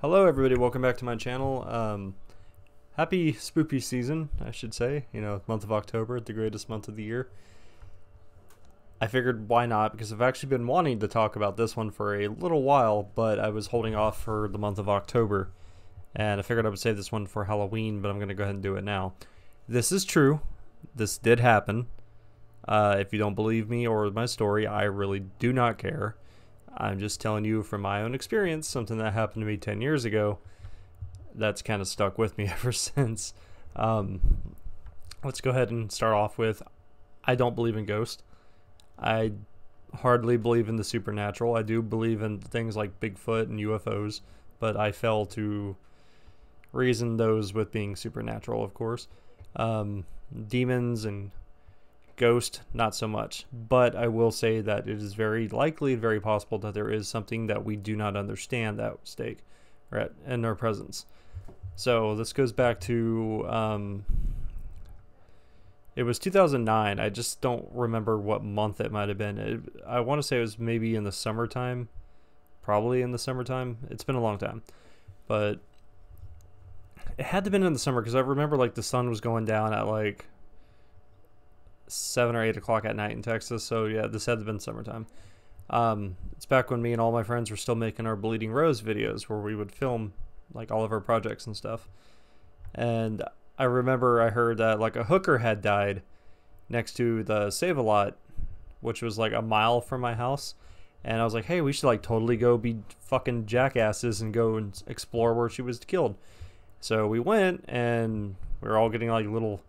Hello everybody, welcome back to my channel. Happy spoopy season, I should say. You know, month of October, the greatest month of the year. I figured why not, because I've actually been wanting to talk about this one for a little while, but I was holding off for the month of October. And I figured I would save this one for Halloween, but I'm going to go ahead and do it now. This is true. This did happen. If you don't believe me or my story, I really do not care. I'm just telling you from my own experience, something that happened to me 10 years ago that's kind of stuck with me ever since. Let's go ahead and start off with, I don't believe in ghosts. I hardly believe in the supernatural. I do believe in things like Bigfoot and UFOs, but I fail to reason those with being supernatural, of course. Demons and ghost, not so much, but I will say that it is very likely, very possible that there is something that we do not understand that stake or in our presence. So this goes back to it was 2009. I just don't remember what month it might have been. I want to say it was maybe in the summertime, probably in the summertime. It's been a long time, but it had to have been in the summer because I remember like the sun was going down at like 7 or 8 o'clock at night in Texas. So yeah, this had to have been summertime. It's back when me and all my friends were still making our Bleeding Rose videos where we would film like all of our projects and stuff. And I remember I heard that like a hooker had died next to the Save-A-Lot, which was like a mile from my house. And I was like, hey, we should like totally go be fucking jackasses and go and explore where she was killed. So we went and we were all getting like little,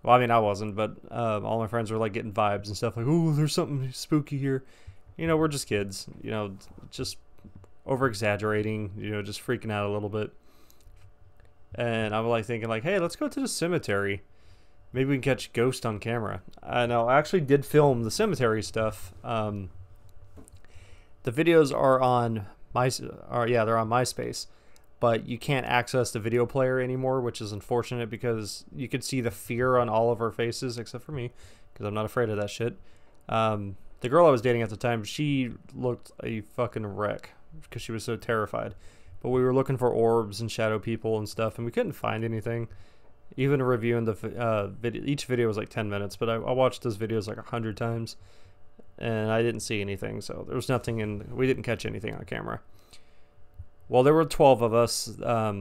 well, I mean, I wasn't, but all my friends were like getting vibes and stuff like, oh, there's something spooky here. You know, we're just kids, you know, just over exaggerating, you know, just freaking out a little bit. And I'm like thinking like, hey, let's go to the cemetery. Maybe we can catch ghosts on camera. I know, I actually did film the cemetery stuff. The videos are on they're on MySpace. But you can't access the video player anymore, which is unfortunate because you could see the fear on all of our faces, except for me, because I'm not afraid of that shit. The girl I was dating at the time, she looked a fucking wreck because she was so terrified. But we were looking for orbs and shadow people and stuff, and we couldn't find anything. Even reviewing the video, each video was like 10 minutes, but I watched those videos like 100 times, and I didn't see anything, so there was nothing we didn't catch anything on camera. Well, there were 12 of us. There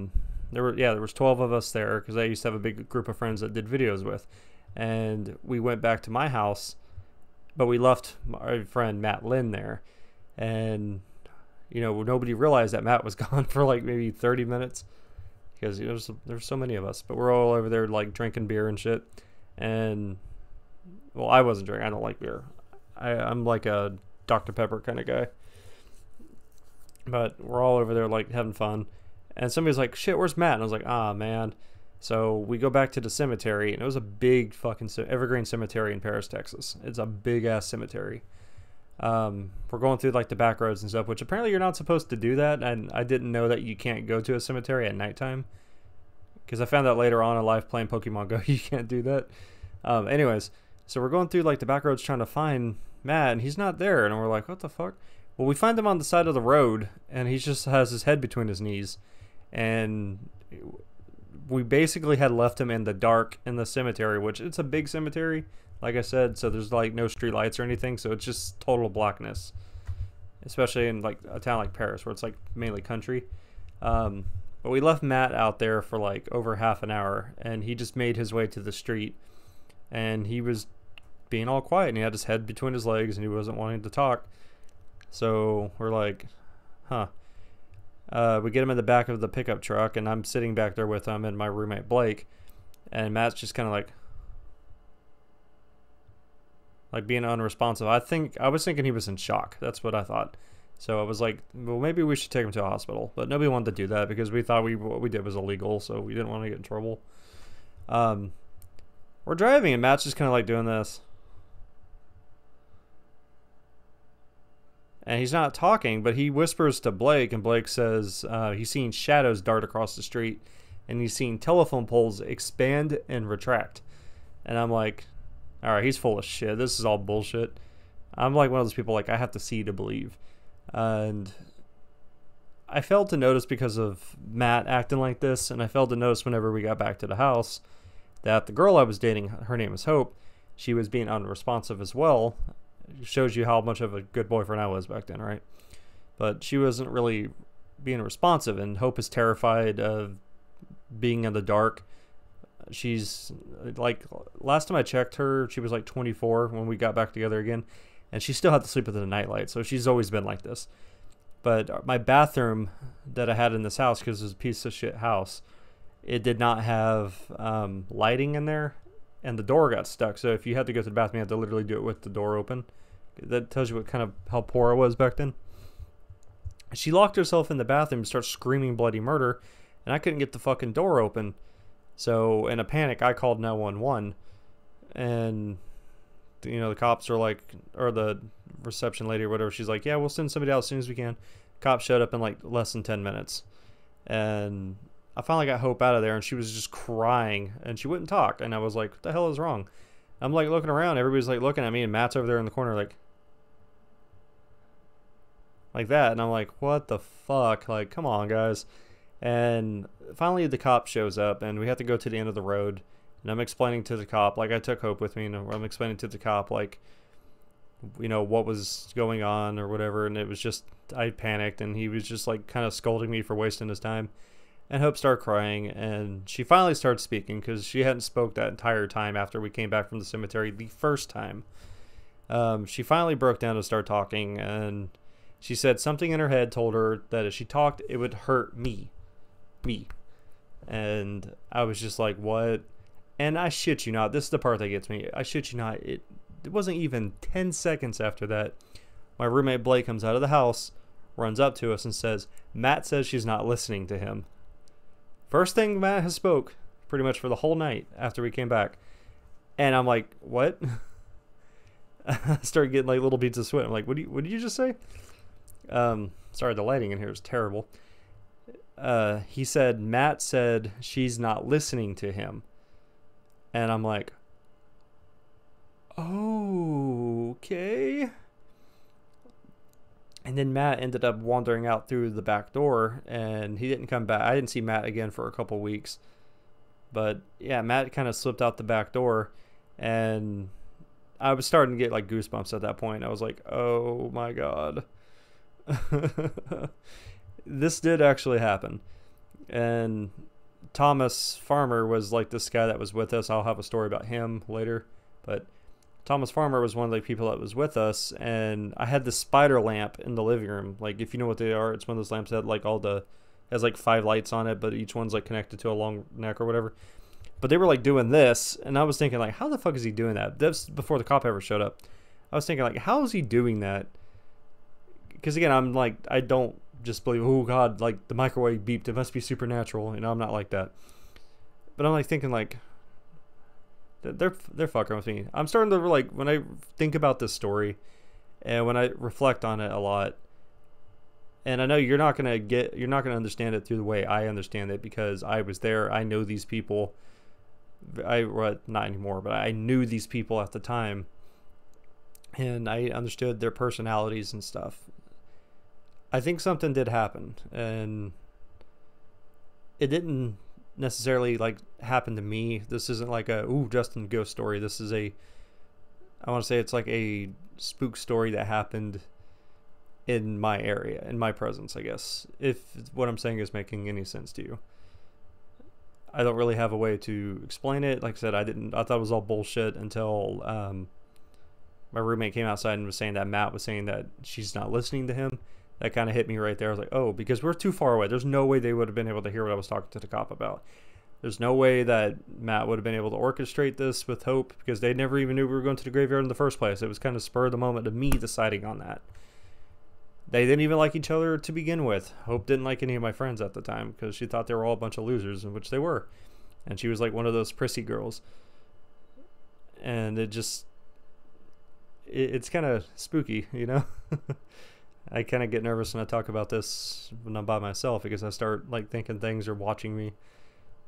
was 12 of us there because I used to have a big group of friends that did videos with. And we went back to my house, but we left my friend Matt Lynn there. And, you know, nobody realized that Matt was gone for like maybe 30 minutes because there's so many of us. But we're all over there like drinking beer and shit. And, well, I wasn't drinking. I don't like beer. I'm like a Dr. Pepper kind of guy. But we're all over there like having fun, and somebody's like, shit, where's Matt? And I was like, ah, man. So we go back to the cemetery, and it was a big fucking evergreen cemetery in Paris, Texas. It's a big ass cemetery. We're going through like the back roads and stuff, which apparently you're not supposed to do that, and I didn't know that you can't go to a cemetery at nighttime, because I found out later on in life playing Pokemon Go you can't do that. Anyways, so we're going through like the back roads trying to find Matt, and he's not there, and we're like, what the fuck? Well, we find him on the side of the road, and he just has his head between his knees. And we basically had left him in the dark in the cemetery, which it's a big cemetery, like I said, so there's like no street lights or anything, so it's just total blackness. Especially in like a town like Paris, where it's like mainly country. But we left Matt out there for like over half an hour, and he just made his way to the street. And he was being all quiet, and he had his head between his legs, and he wasn't wanting to talk. So we're like, huh. We get him in the back of the pickup truck, and I'm sitting back there with him and my roommate Blake, and Matt's just kind of like being unresponsive. I was thinking he was in shock. That's what I thought. So I was like, well, maybe we should take him to a hospital, but nobody wanted to do that because we thought what we did was illegal, so we didn't want to get in trouble. We're driving, and Matt's just kind of like doing this. And he's not talking, but he whispers to Blake, and Blake says he's seeing shadows dart across the street, and he's seeing telephone poles expand and retract. And I'm like, all right, he's full of shit. This is all bullshit. I'm like one of those people like I have to see to believe. And I failed to notice because of Matt acting like this, and I failed to notice whenever we got back to the house that the girl I was dating, her name is Hope, she was being unresponsive as well. It shows you how much of a good boyfriend I was back then, right? But she wasn't really being responsive, and Hope is terrified of being in the dark. She's like, last time I checked her, she was like 24 when we got back together again, and she still had to sleep with the nightlight, so she's always been like this. But my bathroom that I had in this house, because it was a piece of shit house, it did not have lighting in there, and the door got stuck. So if you had to go to the bathroom, you had to literally do it with the door open. That tells you what kind of how poor I was back then. She locked herself in the bathroom and started screaming bloody murder, and I couldn't get the fucking door open. So in a panic, I called 911, and you know, the cops are like, or the reception lady or whatever, she's like, yeah, we'll send somebody out as soon as we can. Cops showed up in like less than 10 minutes, and I finally got Hope out of there, and she was just crying, and she wouldn't talk, and I was like, what the hell is wrong? I'm like looking around, everybody's like looking at me, and Matt's over there in the corner like that, and I'm like, what the fuck? Like, come on, guys. And finally the cop shows up, and we have to go to the end of the road, and I'm explaining to the cop, like, I took Hope with me, and I'm explaining to the cop, like, you know, what was going on or whatever, and it was just, I panicked, and he was just like kind of scolding me for wasting his time. And Hope started crying, and she finally started speaking, because she hadn't spoke that entire time after we came back from the cemetery the first time. She finally broke down and started talking, and she said something in her head told her that if she talked, it would hurt me. And I was just like, what? And I shit you not, this is the part that gets me. I shit you not, it wasn't even 10 seconds after that, my roommate Blake comes out of the house, runs up to us and says, Matt says she's not listening to him. First thing Matt has spoke pretty much for the whole night after we came back. And I'm like, what? I started getting like little beads of sweat. I'm like, what did you just say? Sorry, the lighting in here is terrible. He said, Matt said she's not listening to him. And I'm like, oh, okay. And then Matt ended up wandering out through the back door, and he didn't come back. I didn't see Matt again for a couple weeks. But yeah, Matt kind of slipped out the back door, and I was starting to get like goosebumps at that point. I was like, oh my God. This did actually happen. And Thomas Farmer was like this guy that was with us. I'll have a story about him later. But Thomas Farmer was one of the people that was with us, and I had this spider lamp in the living room. Like, if you know what they are, it's one of those lamps that like has like 5 lights on it, but each one's like connected to a long neck or whatever. But they were like doing this, and I was thinking like, how the fuck is he doing that? That's before the cop ever showed up. I was thinking like, how is he doing that? Because again, I'm like, I don't just believe, oh God, like the microwave beeped, it must be supernatural. You know, I'm not like that. But I'm like thinking like, they're fucking with me. I'm starting to like, when I think about this story and when I reflect on it a lot, and I know you're not gonna understand it through the way I understand it, because I was there. I know these people. Well, not anymore, but I knew these people at the time, and I understood their personalities and stuff. I think something did happen, and it didn't necessarily like happen to me. This isn't like a Justin ghost story. This is I want to say it's like a spook story that happened in my area, in my presence, I guess, if what I'm saying is making any sense to you. I don't really have a way to explain it. Like I said, I thought it was all bullshit until my roommate came outside and was saying that Matt was saying that she's not listening to him. That kind of hit me right there. I was like, oh, because we're too far away. There's no way they would have been able to hear what I was talking to the cop about. There's no way that Matt would have been able to orchestrate this with Hope, because they never even knew we were going to the graveyard in the first place. It was kind of spur of the moment of me deciding on that. They didn't even like each other to begin with. Hope didn't like any of my friends at the time because she thought they were all a bunch of losers, in which they were. And she was like one of those prissy girls. And it's kind of spooky, you know? I kind of get nervous when I talk about this when I'm by myself, because I start like thinking things are watching me.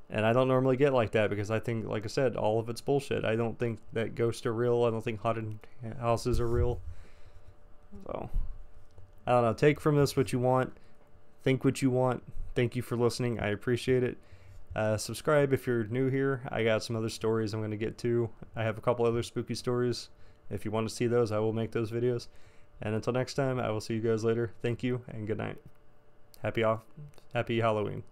And I don't normally get like that, because I think, like I said, all of it's bullshit. I don't think that ghosts are real. I don't think haunted houses are real. So, I don't know. Take from this what you want. Think what you want. Thank you for listening. I appreciate it. Subscribe if you're new here. I got some other stories I'm going to get to. I have a couple other spooky stories. If you want to see those, I will make those videos. And until next time, I will see you guys later. Thank you and good night. Happy Halloween.